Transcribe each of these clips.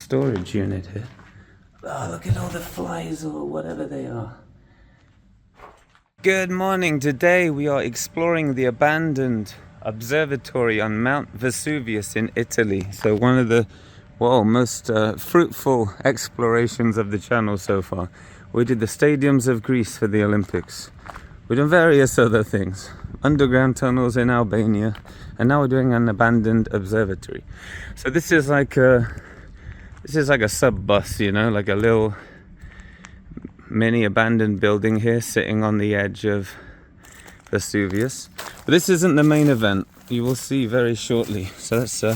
storage unit here. Oh, look at all the flies or whatever they are. Good morning. Today we are exploring the abandoned observatory on Mount Vesuvius in Italy. So one of the most fruitful explorations of the channel so far. We did the stadiums of Greece for the Olympics. We've done various other things. Underground tunnels in Albania. And now we're doing an abandoned observatory. So this is like a sub bus, you know, like a little mini abandoned building here sitting on the edge of Vesuvius. But this isn't the main event. You will see very shortly. So let's go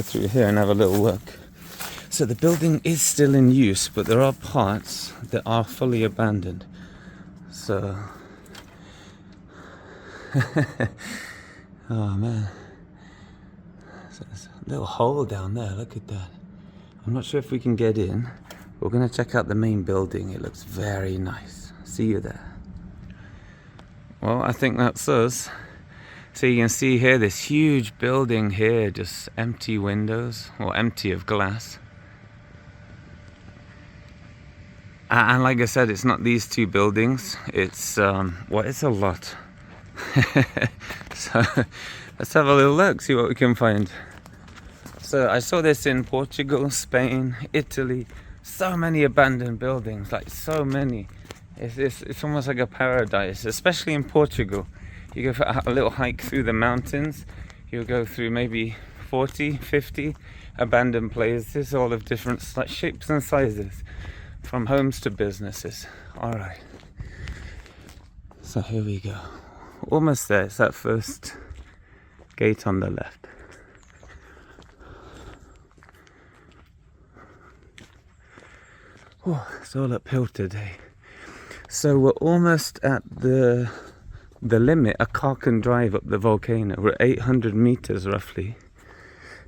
through here and have a little look. So the building is still in use, but there are parts that are fully abandoned. So oh man, so there's a little hole down there, look at that. I'm not sure if we can get in. We're going to check out the main building. It looks very nice. See you there. Well, I think that's us. So you can see here this huge building here, just empty windows, or empty of glass. And like I said, it's not these two buildings. It's, it's a lot. So let's have a little look, see what we can find. So I saw this in Portugal, Spain, Italy. So many abandoned buildings, like so many. It's almost like a paradise, especially in Portugal. You go for a little hike through the mountains. You'll go through maybe 40, 50 abandoned places, all of different shapes and sizes, from homes to businesses. All right. So here we go. Almost there. It's that first gate on the left. Oh, it's all uphill today. So we're almost at the limit a car can drive up the volcano. We're at 800 meters roughly.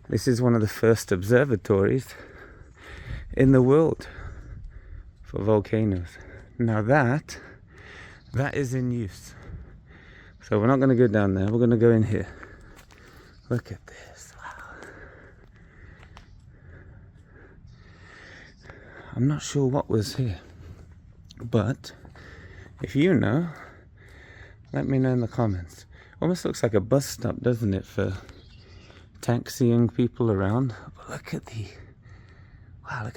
This is one of the first observatories in the world for volcanoes. Now that is in use. So we're not going to go down there, we're going to go in here. Look at this, wow. I'm not sure what was here, but if you know, let me know in the comments. Almost looks like a bus stop, doesn't it, for taxiing people around. But look at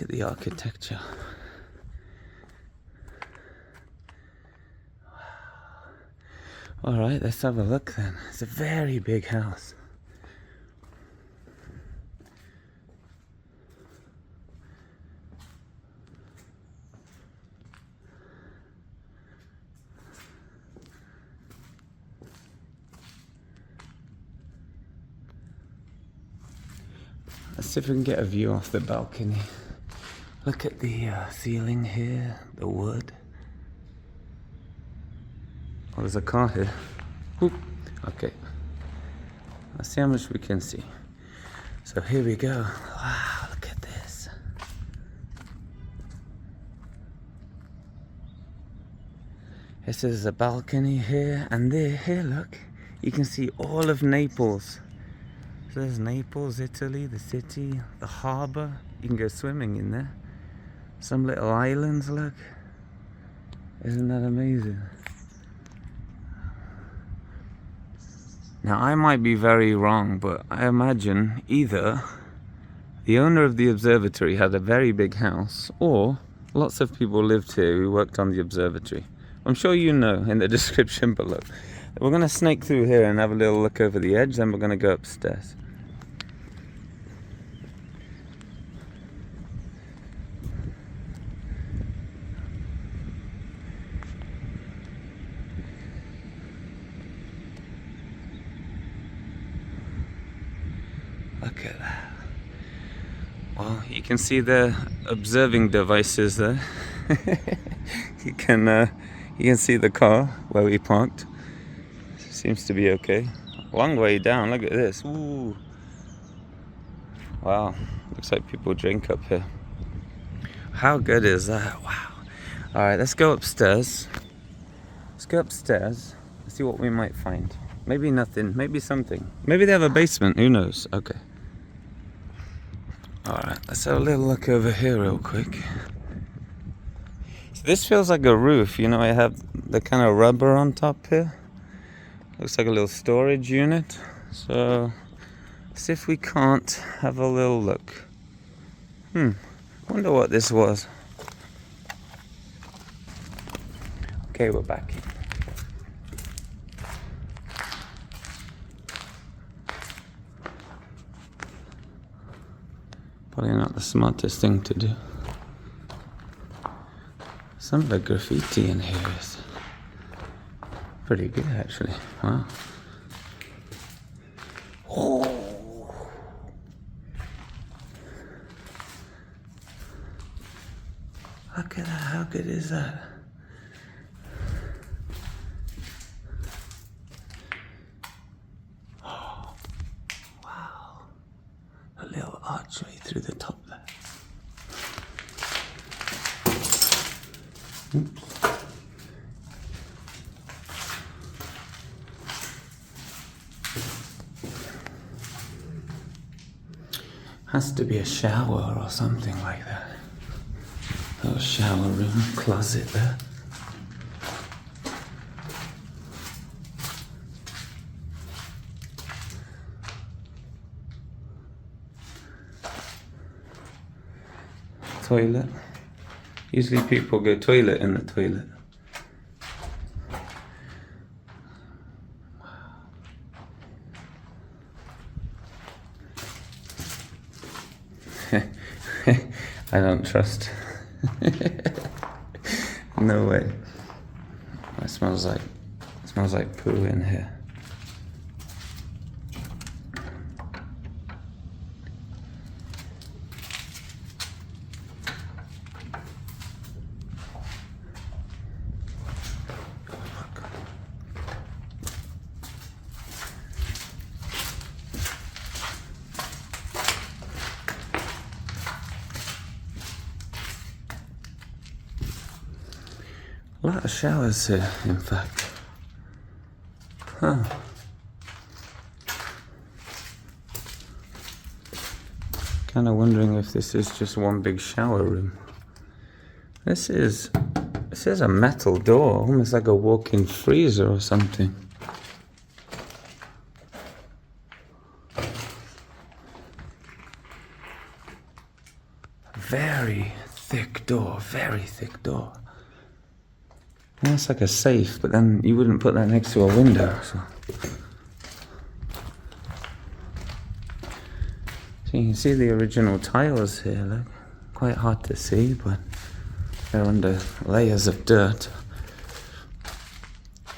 the architecture. Alright, let's have a look then. It's a very big house. Let's see if we can get a view off the balcony. Look at the ceiling here, the wood. Oh, there's a car here. Oop. Okay. Let's see how much we can see. So here we go. Wow, look at this. This is a balcony here, and here, look. You can see all of Naples. So there's Naples, Italy, the city, the harbour. You can go swimming in there. Some little islands, look. Isn't that amazing? Now I might be very wrong, but I imagine either the owner of the observatory had a very big house, or lots of people lived here who worked on the observatory. I'm sure you know in the description below. We're going to snake through here and have a little look over the edge, then we're going to go upstairs. Look at that. Well, you can see the observing devices there. You can see the car where we parked. Seems to be okay. Long way down, look at this. Ooh. Wow, looks like people drink up here. How good is that? Wow. Alright, let's go upstairs. Let's go upstairs and see what we might find. Maybe nothing, maybe something. Maybe they have a basement, who knows? Okay. Alright, let's have a little look over here real quick. So this feels like a roof, you know, I have the kind of rubber on top here. Looks like a little storage unit. So, see if we can't have a little look. Wonder what this was. Okay, we're back. Probably not the smartest thing to do. Some of the graffiti in here is pretty good, actually. Wow. Oh. Look at that, how good is that? Oh, wow. A little archway through the top there. Oops. Has to be a shower or something like that. A shower room, closet there. Toilet. Usually people go toilet in the toilet. I don't trust. No way. It smells like poo in here. A lot of showers here, in fact. Huh. Kind of wondering if this is just one big shower room. This is a metal door, almost like a walk-in freezer or something. Very thick door, very thick door. Yeah, it's like a safe, but then you wouldn't put that next to a window. So you can see the original tiles here. Look, quite hard to see, but they're under layers of dirt.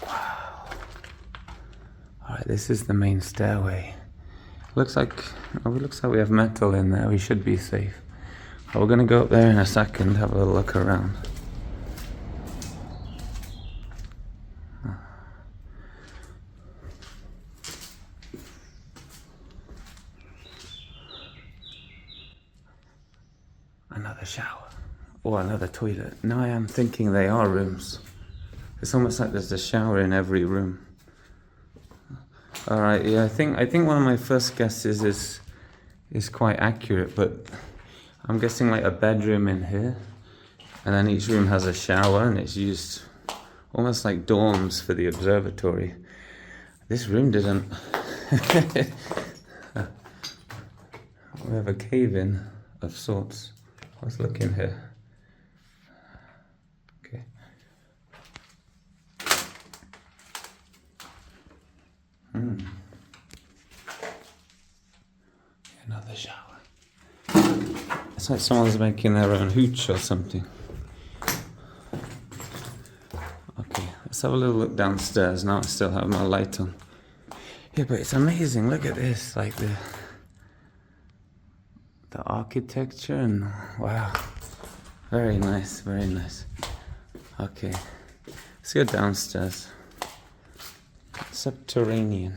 Wow. All right, this is the main stairway. Looks like we have metal in there. We should be safe. We're gonna go up there in a second, have a look around. Another shower. Or another toilet. Now I am thinking they are rooms. It's almost like there's a shower in every room. Alright, yeah, I think one of my first guesses is quite accurate, but I'm guessing like a bedroom in here. And then each room has a shower and it's used almost like dorms for the observatory. This room didn't. We have a cave-in of sorts. Let's look in here. Okay. Another shower. It's like someone's making their own hooch or something. Okay, let's have a little look downstairs. Now I still have my light on. Yeah, but it's amazing. Look at this, like the architecture and wow, very nice, very nice. Okay, let's go downstairs. Subterranean.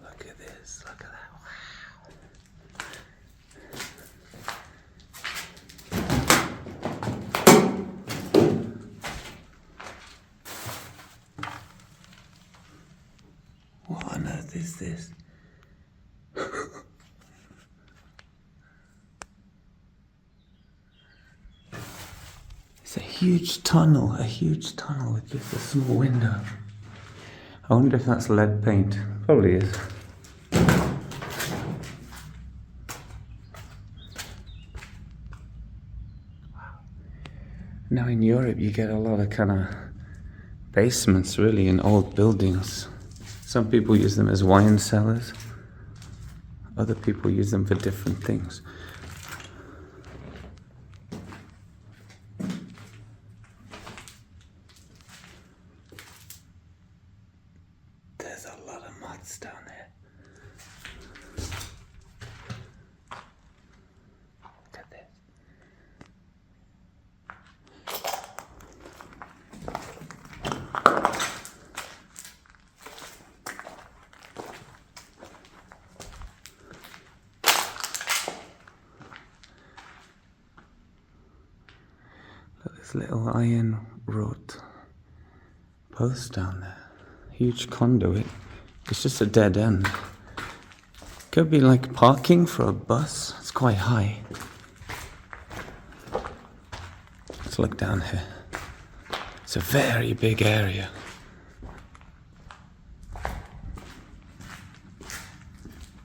Look at this, look at that, wow. earth is this? It's a huge tunnel with just a small window. I wonder if that's lead paint. Probably is. Now in Europe you get a lot of kind of basements really in old buildings. Some people use them as wine cellars. Other people use them for different things. There's a lot of moths down there. Look at this. Look, this little iron wrought post down there. Huge conduit. It's just a dead end. Could be like parking for a bus. It's quite high. Let's look down here. It's a very big area.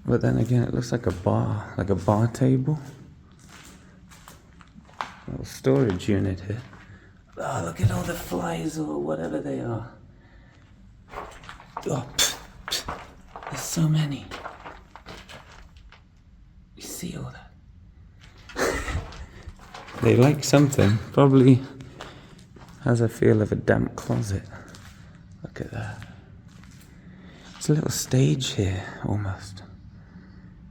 But then again, it looks like a bar table. Little storage unit here. Oh, look at all the flies or whatever they are. Oh, there's so many. You see all that? They like something. Probably has a feel of a damp closet. Look at that. It's a little stage here, almost.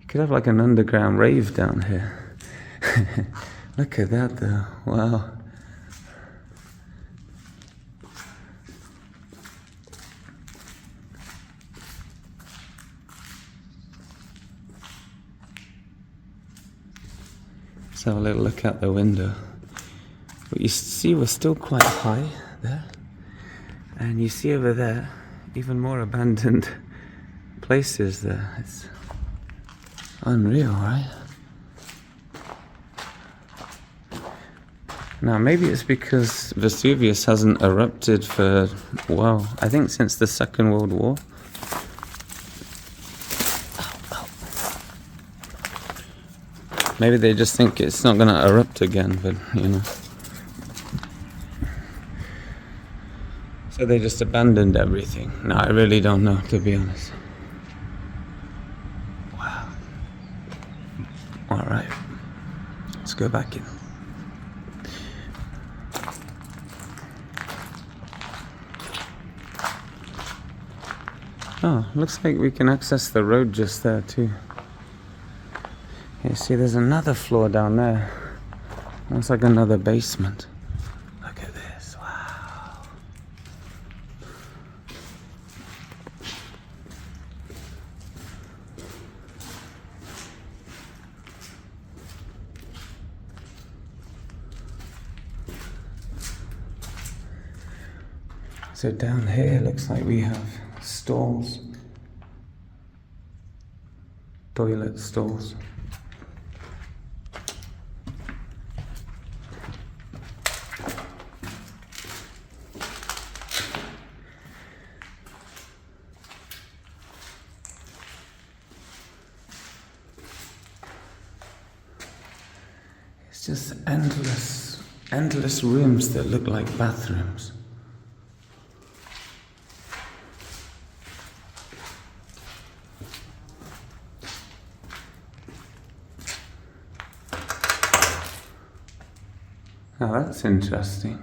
You could have like an underground rave down here. Look at that though. Wow. Let's have a little look out the window. But you see we're still quite high there. And you see over there, even more abandoned places there. It's unreal, right? Now maybe it's because Vesuvius hasn't erupted for, well, I think since the Second World War. Maybe they just think it's not going to erupt again, but you know. So they just abandoned everything. No, I really don't know, to be honest. Wow. Alright. Let's go back in. Oh, looks like we can access the road just there too. You see there's another floor down there. Looks like another basement. Look at this, wow. So down here looks like we have stalls. Toilet stalls. It's just endless rooms that look like bathrooms. Now that's interesting.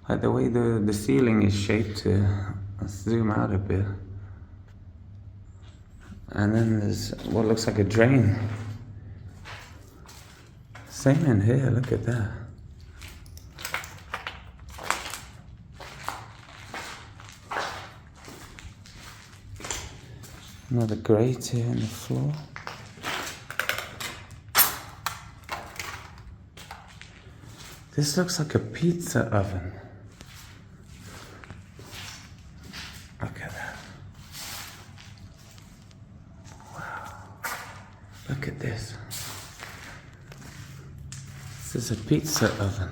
Like the way the ceiling is shaped here. Let's zoom out a bit. And then there's what looks like a drain. Same in here, look at that. Another grate here in the floor. This looks like a pizza oven. Look at that. Look at this. This is a pizza oven.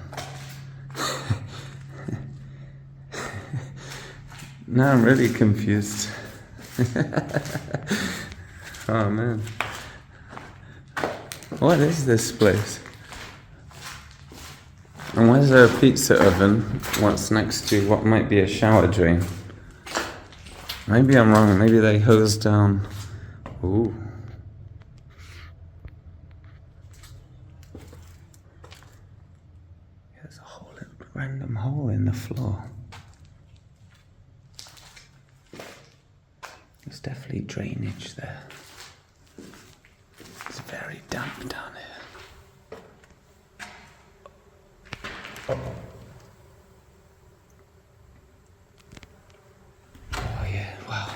Now I'm really confused. Oh man. What is this place? And why is there a pizza oven? What's next to what might be a shower drain? Maybe I'm wrong. Maybe they hose down. Ooh. There's a hole, a random hole in the floor. There's definitely drainage there. It's very damp down here. Oh yeah, wow.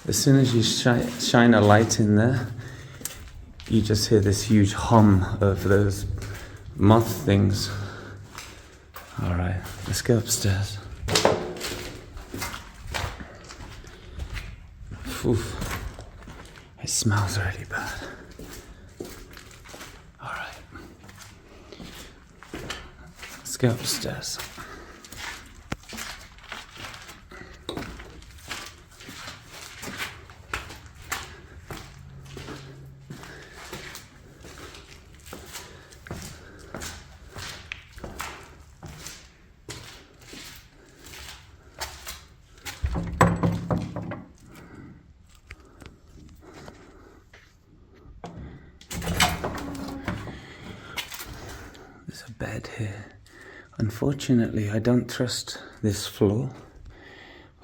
As soon as you shine a light in there, you just hear this huge hum of those moth things. Alright, let's go upstairs. Oof. It smells really bad. Alright. Let's go upstairs. There's a bed here. Unfortunately, I don't trust this floor.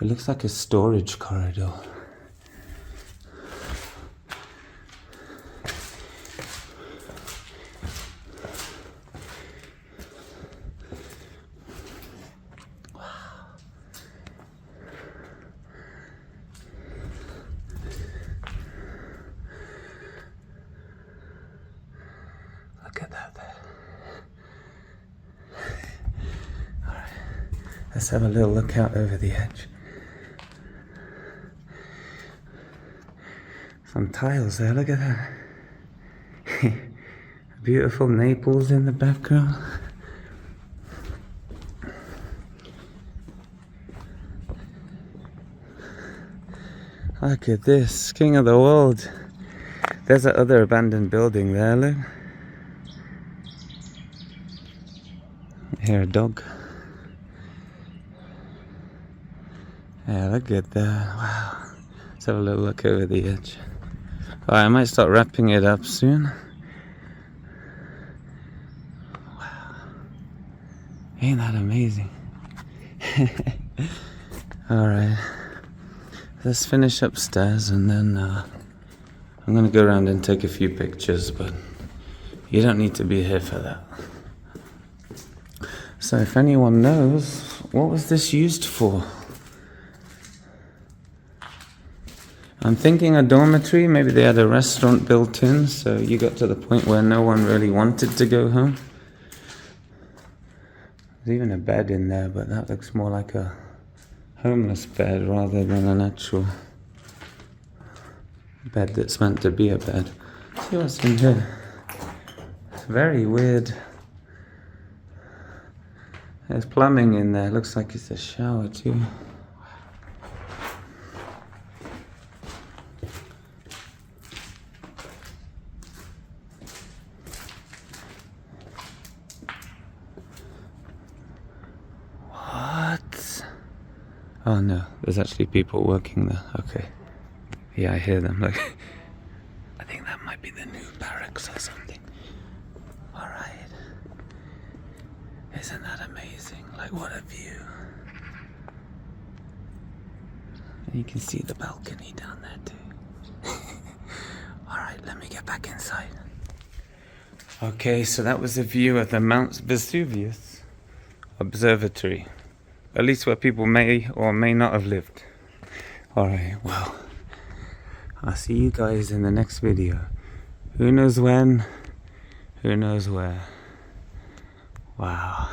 It looks like a storage corridor. Look at that there. Alright, let's have a little look out over the edge. Some tiles there, look at that. Beautiful Naples in the background. Look at this, king of the world. There's that other abandoned building there, look. I hear a dog. Yeah, look at that. Wow. Let's have a little look over the edge. Alright, I might start wrapping it up soon. Wow. Ain't that amazing? Alright. Let's finish upstairs and then I'm going to go around and take a few pictures, but you don't need to be here for that. So if anyone knows, what was this used for? I'm thinking a dormitory. Maybe they had a restaurant built in, so you got to the point where no one really wanted to go home. There's even a bed in there, but that looks more like a homeless bed rather than an actual bed that's meant to be a bed. Let's see what's in here. It's very weird. There's plumbing in there. Looks like it's a shower too. What? Oh no, there's actually people working there. Okay. Yeah, I hear them. Like, I think that might be the new barracks or something. Alright. Isn't that amazing? Like, what a view. And you can see the balcony down there too. Alright, let me get back inside. Okay, so that was a view of the Mount Vesuvius Observatory. At least where people may or may not have lived. Alright, well, I'll see you guys in the next video. Who knows when? Who knows where? Wow.